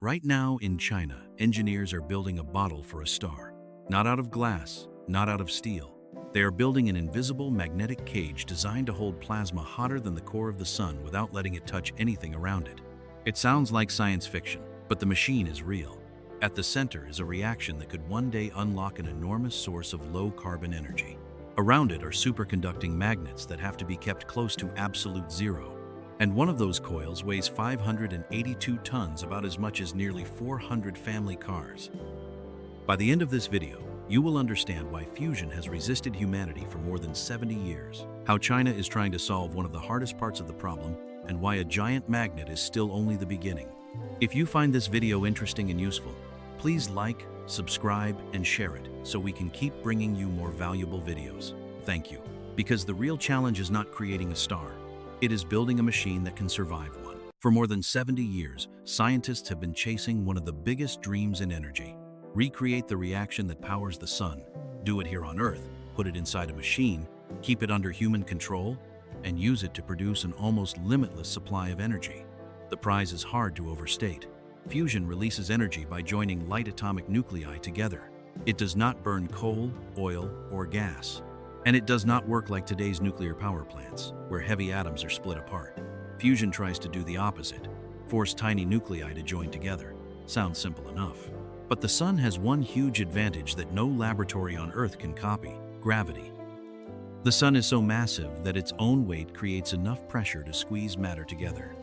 Right now in China, engineers are building a bottle for a star. Not out of glass, not out of steel. They are building an invisible magnetic cage designed to hold plasma hotter than the core of the sun without letting it touch anything around it. It sounds like science fiction, but the machine is real. At the center is a reaction that could one day unlock an enormous source of low-carbon energy. Around it are superconducting magnets that have to be kept close to absolute zero. And one of those coils weighs 582 tons, about as much as nearly 400 family cars. By the end of this video, you will understand why fusion has resisted humanity for more than 70 years, how China is trying to solve one of the hardest parts of the problem, and why a giant magnet is still only the beginning. If you find this video interesting and useful, please like, subscribe, and share it so we can keep bringing you more valuable videos. Thank you. Because the real challenge is not creating a star. It is building a machine that can survive one. For more than 70 years, scientists have been chasing one of the biggest dreams in energy. Recreate the reaction that powers the sun. Do it here on Earth, put it inside a machine, keep it under human control, and use it to produce an almost limitless supply of energy. The prize is hard to overstate. Fusion releases energy by joining light atomic nuclei together. It does not burn coal, oil, or gas. And it does not work like today's nuclear power plants, where heavy atoms are split apart. Fusion tries to do the opposite, force tiny nuclei to join together. Sounds simple enough. But the sun has one huge advantage that no laboratory on Earth can copy: gravity. The sun is so massive that its own weight creates enough pressure to squeeze matter together.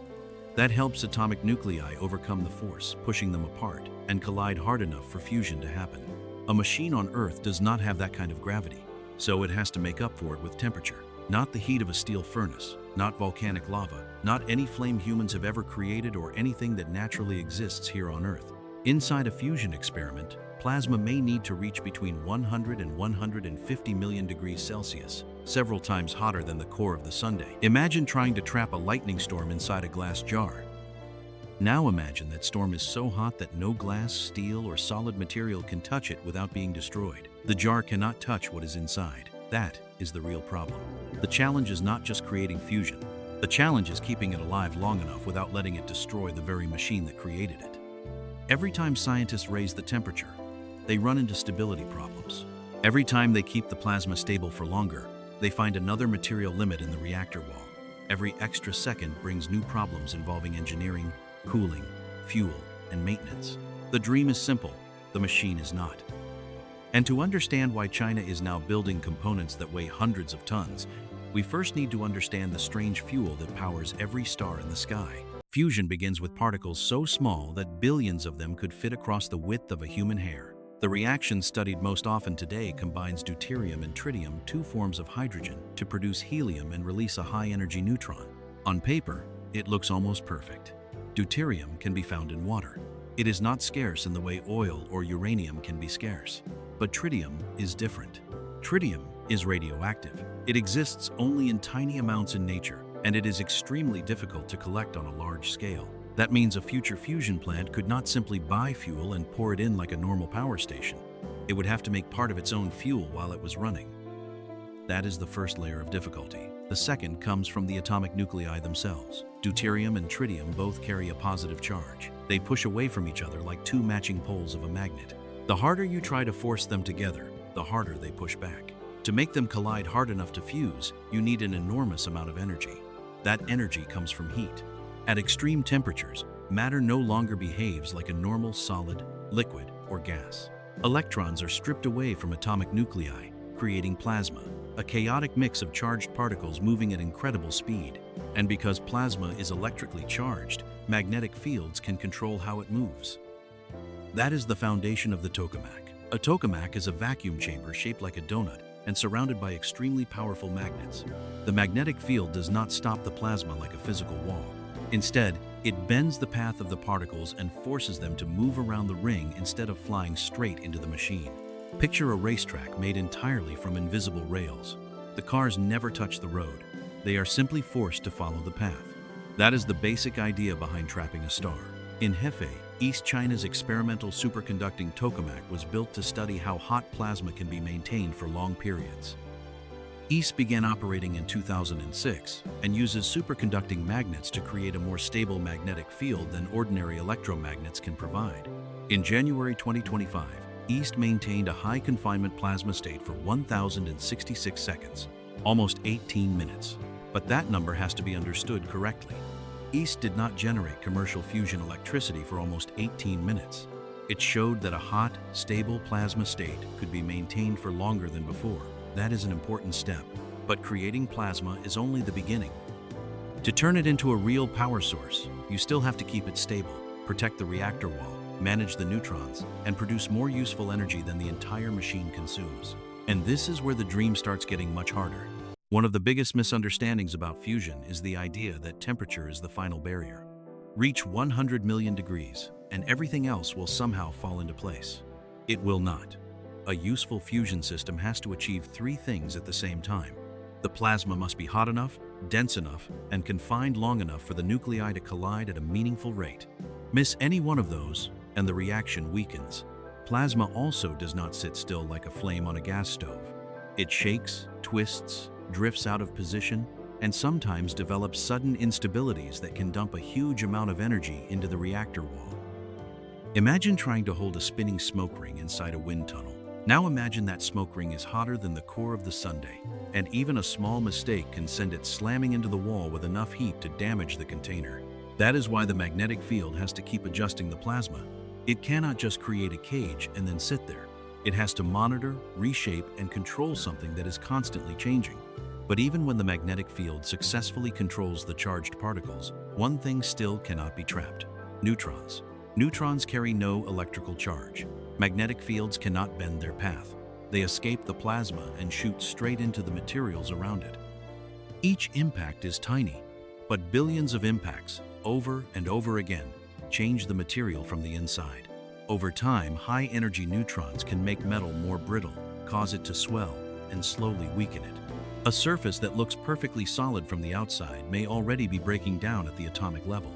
That helps atomic nuclei overcome the force, pushing them apart, and collide hard enough for fusion to happen. A machine on Earth does not have that kind of gravity. So it has to make up for it with temperature. Not the heat of a steel furnace, not volcanic lava, not any flame humans have ever created or anything that naturally exists here on Earth. Inside a fusion experiment, plasma may need to reach between 100 and 150 million degrees Celsius, several times hotter than the core of the sundae. Imagine trying to trap a lightning storm inside a glass jar. Now imagine that storm is so hot that no glass, steel, or solid material can touch it without being destroyed. The jar cannot touch what is inside. That is the real problem. The challenge is not just creating fusion. The challenge is keeping it alive long enough without letting it destroy the very machine that created it. Every time scientists raise the temperature, they run into stability problems. Every time they keep the plasma stable for longer, they find another material limit in the reactor wall. Every extra second brings new problems involving engineering, cooling, fuel, and maintenance. The dream is simple, the machine is not. And to understand why China is now building components that weigh hundreds of tons, we first need to understand the strange fuel that powers every star in the sky. Fusion begins with particles so small that billions of them could fit across the width of a human hair. The reaction studied most often today combines deuterium and tritium, two forms of hydrogen, to produce helium and release a high-energy neutron. On paper, it looks almost perfect. Deuterium can be found in water. It is not scarce in the way oil or uranium can be scarce. But tritium is different. Tritium is radioactive. It exists only in tiny amounts in nature, and it is extremely difficult to collect on a large scale. That means a future fusion plant could not simply buy fuel and pour it in like a normal power station. It would have to make part of its own fuel while it was running. That is the first layer of difficulty. The second comes from the atomic nuclei themselves. Deuterium and tritium both carry a positive charge. They push away from each other like two matching poles of a magnet. The harder you try to force them together, the harder they push back. To make them collide hard enough to fuse, you need an enormous amount of energy. That energy comes from heat. At extreme temperatures, matter no longer behaves like a normal solid, liquid, or gas. Electrons are stripped away from atomic nuclei, creating plasma, a chaotic mix of charged particles moving at incredible speed. And because plasma is electrically charged, magnetic fields can control how it moves. That is the foundation of the tokamak. A tokamak is a vacuum chamber shaped like a donut and surrounded by extremely powerful magnets. The magnetic field does not stop the plasma like a physical wall. Instead, it bends the path of the particles and forces them to move around the ring instead of flying straight into the machine. Picture a racetrack made entirely from invisible rails. The cars never touch the road. They are simply forced to follow the path. That is the basic idea behind trapping a star. In Hefei, East China's experimental superconducting tokamak was built to study how hot plasma can be maintained for long periods. East began operating in 2006 and uses superconducting magnets to create a more stable magnetic field than ordinary electromagnets can provide. In January 2025, East maintained a high-confinement plasma state for 1,066 seconds, almost 18 minutes. But that number has to be understood correctly. East did not generate commercial fusion electricity for almost 18 minutes. It showed that a hot, stable plasma state could be maintained for longer than before. That is an important step, but creating plasma is only the beginning. To turn it into a real power source, you still have to keep it stable, protect the reactor wall, manage the neutrons, and produce more useful energy than the entire machine consumes. And this is where the dream starts getting much harder. One of the biggest misunderstandings about fusion is the idea that temperature is the final barrier. Reach 100 million degrees, and everything else will somehow fall into place. It will not. A useful fusion system has to achieve three things at the same time. The plasma must be hot enough, dense enough, and confined long enough for the nuclei to collide at a meaningful rate. Miss any one of those, and the reaction weakens. Plasma also does not sit still like a flame on a gas stove. It shakes, twists, drifts out of position, and sometimes develops sudden instabilities that can dump a huge amount of energy into the reactor wall. Imagine trying to hold a spinning smoke ring inside a wind tunnel. Now imagine that smoke ring is hotter than the core of the sundae, and even a small mistake can send it slamming into the wall with enough heat to damage the container. That is why the magnetic field has to keep adjusting the plasma. It cannot just create a cage and then sit there. It has to monitor, reshape, and control something that is constantly changing. But even when the magnetic field successfully controls the charged particles, one thing still cannot be trapped: neutrons. Neutrons carry no electrical charge. Magnetic fields cannot bend their path. They escape the plasma and shoot straight into the materials around it. Each impact is tiny, but billions of impacts, over and over again, change the material from the inside. Over time, high-energy neutrons can make metal more brittle, cause it to swell, and slowly weaken it. A surface that looks perfectly solid from the outside may already be breaking down at the atomic level.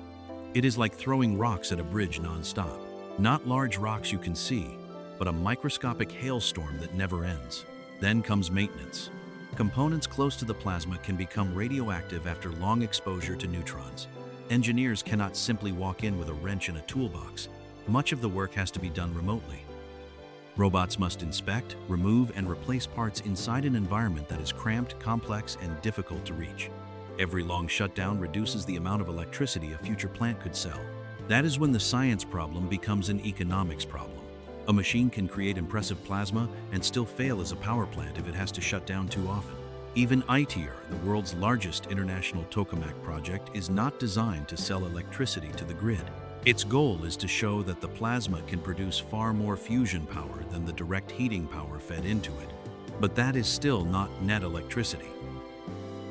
It is like throwing rocks at a bridge non-stop. Not large rocks you can see, but a microscopic hailstorm that never ends. Then comes maintenance. Components close to the plasma can become radioactive after long exposure to neutrons. Engineers cannot simply walk in with a wrench and a toolbox. Much of the work has to be done remotely. Robots must inspect, remove, and replace parts inside an environment that is cramped, complex, and difficult to reach. Every long shutdown reduces the amount of electricity a future plant could sell. That is when the science problem becomes an economics problem. A machine can create impressive plasma and still fail as a power plant if it has to shut down too often. Even ITER, the world's largest international tokamak project, is not designed to sell electricity to the grid. Its goal is to show that the plasma can produce far more fusion power than the direct heating power fed into it. But that is still not net electricity.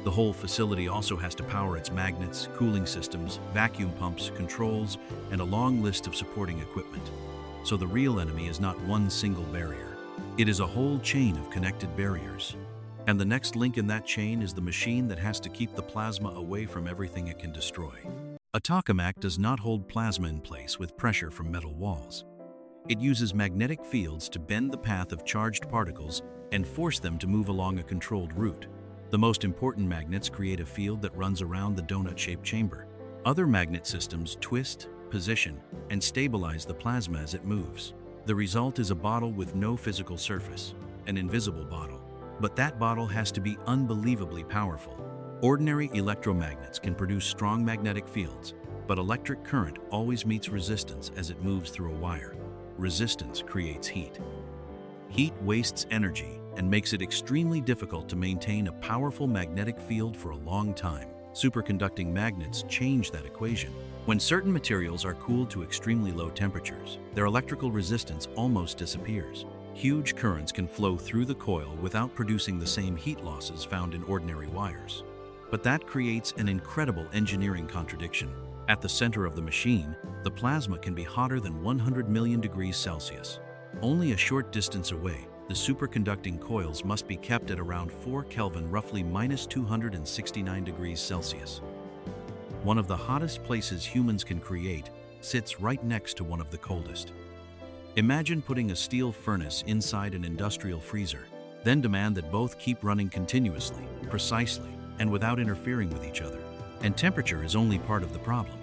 The whole facility also has to power its magnets, cooling systems, vacuum pumps, controls, and a long list of supporting equipment. So the real enemy is not one single barrier. It is a whole chain of connected barriers. And the next link in that chain is the machine that has to keep the plasma away from everything it can destroy. A tokamak does not hold plasma in place with pressure from metal walls. It uses magnetic fields to bend the path of charged particles and force them to move along a controlled route. The most important magnets create a field that runs around the donut-shaped chamber. Other magnet systems twist, position, and stabilize the plasma as it moves. The result is a bottle with no physical surface, an invisible bottle. But that bottle has to be unbelievably powerful. Ordinary electromagnets can produce strong magnetic fields, but electric current always meets resistance as it moves through a wire. Resistance creates heat. Heat wastes energy and makes it extremely difficult to maintain a powerful magnetic field for a long time. Superconducting magnets change that equation. When certain materials are cooled to extremely low temperatures, their electrical resistance almost disappears. Huge currents can flow through the coil without producing the same heat losses found in ordinary wires. But that creates an incredible engineering contradiction. At the center of the machine, the plasma can be hotter than 100 million degrees Celsius. Only a short distance away, the superconducting coils must be kept at around 4 Kelvin, roughly minus 269 degrees Celsius. One of the hottest places humans can create sits right next to one of the coldest. Imagine putting a steel furnace inside an industrial freezer. then demand that both keep running continuously, precisely, and without interfering with each other. And temperature is only part of the problem.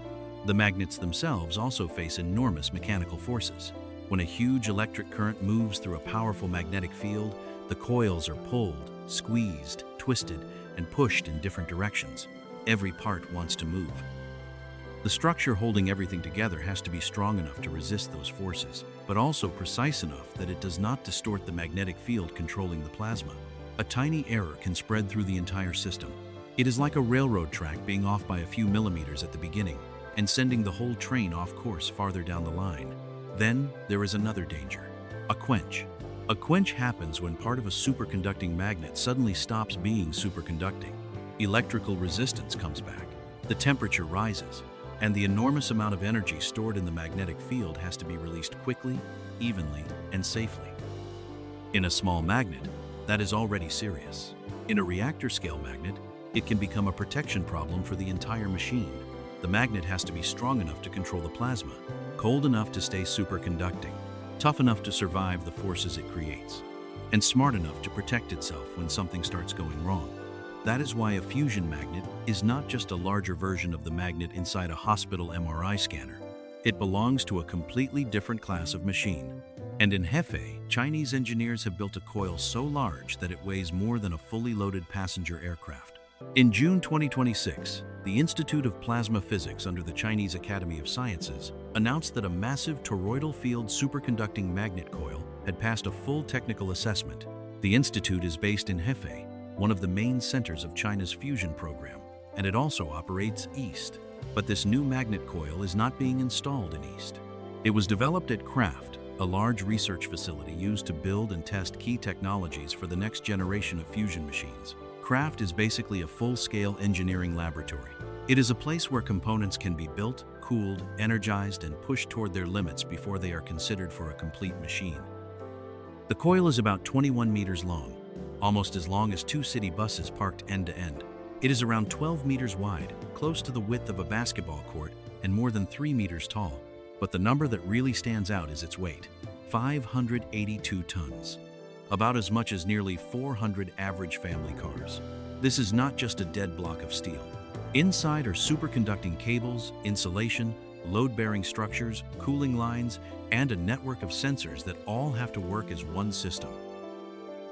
The magnets themselves also face enormous mechanical forces. When a huge electric current moves through a powerful magnetic field, the coils are pulled, squeezed, twisted, and pushed in different directions. Every part wants to move. The structure holding everything together has to be strong enough to resist those forces, but also precise enough that it does not distort the magnetic field controlling the plasma. A tiny error can spread through the entire system. It is like a railroad track being off by a few millimeters at the beginning and sending the whole train off course farther down the line. Then there is another danger: a quench. A quench happens when part of a superconducting magnet suddenly stops being superconducting. Electrical resistance comes back, the temperature rises, and the enormous amount of energy stored in the magnetic field has to be released quickly, evenly, and safely. In a small magnet, that is already serious. In a reactor-scale magnet, it can become a protection problem for the entire machine. The magnet has to be strong enough to control the plasma, cold enough to stay superconducting, tough enough to survive the forces it creates, and smart enough to protect itself when something starts going wrong. That is why a fusion magnet is not just a larger version of the magnet inside a hospital MRI scanner. It belongs to a completely different class of machine. And in Hefei, Chinese engineers have built a coil so large that it weighs more than a fully loaded passenger aircraft. In June 2026, the Institute of Plasma Physics under the Chinese Academy of Sciences announced that a massive toroidal field superconducting magnet coil had passed a full technical assessment. The institute is based in Hefei, one of the main centers of China's fusion program, and it also operates east. But this new magnet coil is not being installed in east. It was developed at Kraft, a large research facility used to build and test key technologies for the next generation of fusion machines. Kraft is basically a full-scale engineering laboratory. It is a place where components can be built, cooled, energized, and pushed toward their limits before they are considered for a complete machine. The coil is about 21 meters long, almost as long as 2 city buses parked end to end. It is around 12 meters wide, close to the width of a basketball court, and more than 3 meters tall. But the number that really stands out is its weight: 582 tons. About as much as nearly 400 average family cars. This is not just a dead block of steel. Inside are superconducting cables, insulation, load-bearing structures, cooling lines, and a network of sensors that all have to work as one system.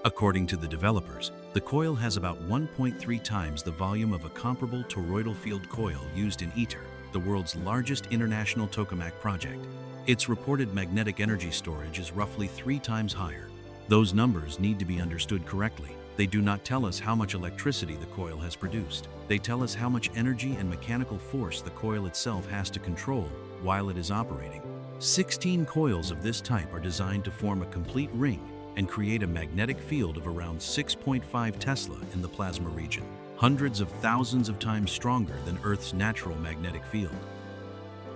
According to the developers, the coil has about 1.3 times the volume of a comparable toroidal field coil used in ITER, the world's largest international tokamak project. Its reported magnetic energy storage is roughly 3 times higher. Those numbers need to be understood correctly. They do not tell us how much electricity the coil has produced. They tell us how much energy and mechanical force the coil itself has to control while it is operating. 16 coils of this type are designed to form a complete ring and create a magnetic field of around 6.5 Tesla in the plasma region, hundreds of thousands of times stronger than Earth's natural magnetic field.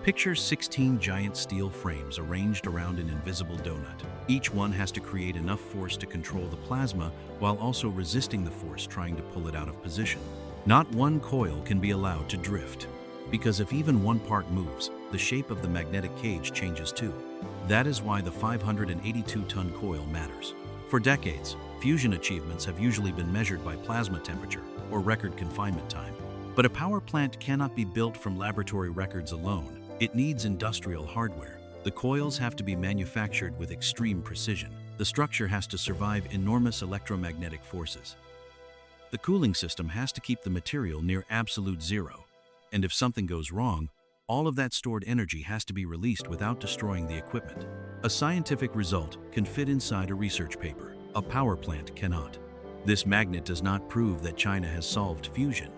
Picture 16 giant steel frames arranged around an invisible donut. Each one has to create enough force to control the plasma while also resisting the force trying to pull it out of position. Not one coil can be allowed to drift, because if even one part moves, the shape of the magnetic cage changes too. That is why the 582-ton coil matters. For decades, fusion achievements have usually been measured by plasma temperature or record confinement time. But a power plant cannot be built from laboratory records alone. It needs industrial hardware. The coils have to be manufactured with extreme precision. The structure has to survive enormous electromagnetic forces. The cooling system has to keep the material near absolute zero. And if something goes wrong, all of that stored energy has to be released without destroying the equipment. A scientific result can fit inside a research paper. A power plant cannot. This magnet does not prove that China has solved fusion.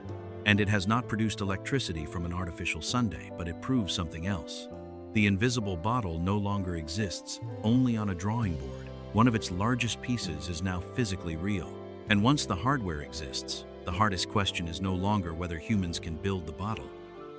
And it has not produced electricity from an artificial sundae, but it proves something else. The invisible bottle no longer exists, only on a drawing board. One of its largest pieces is now physically real. And once the hardware exists, the hardest question is no longer whether humans can build the bottle.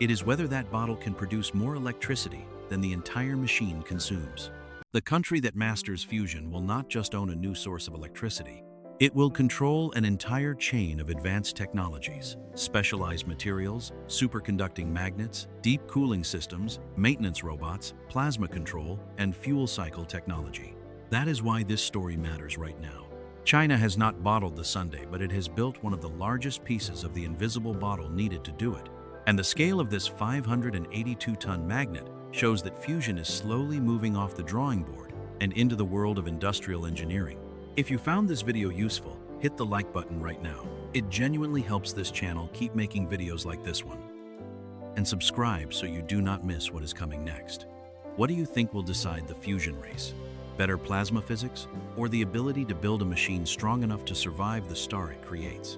It is whether that bottle can produce more electricity than the entire machine consumes. The country that masters fusion will not just own a new source of electricity. It will control an entire chain of advanced technologies, specialized materials, superconducting magnets, deep cooling systems, maintenance robots, plasma control, and fuel cycle technology. That is why this story matters right now. China has not bottled the sundae, but it has built one of the largest pieces of the invisible bottle needed to do it. And the scale of this 582-ton magnet shows that fusion is slowly moving off the drawing board and into the world of industrial engineering. If you found this video useful, hit the like button right now. It genuinely helps this channel keep making videos like this one. And subscribe so you do not miss what is coming next. What do you think will decide the fusion race? Better plasma physics, or the ability to build a machine strong enough to survive the star it creates?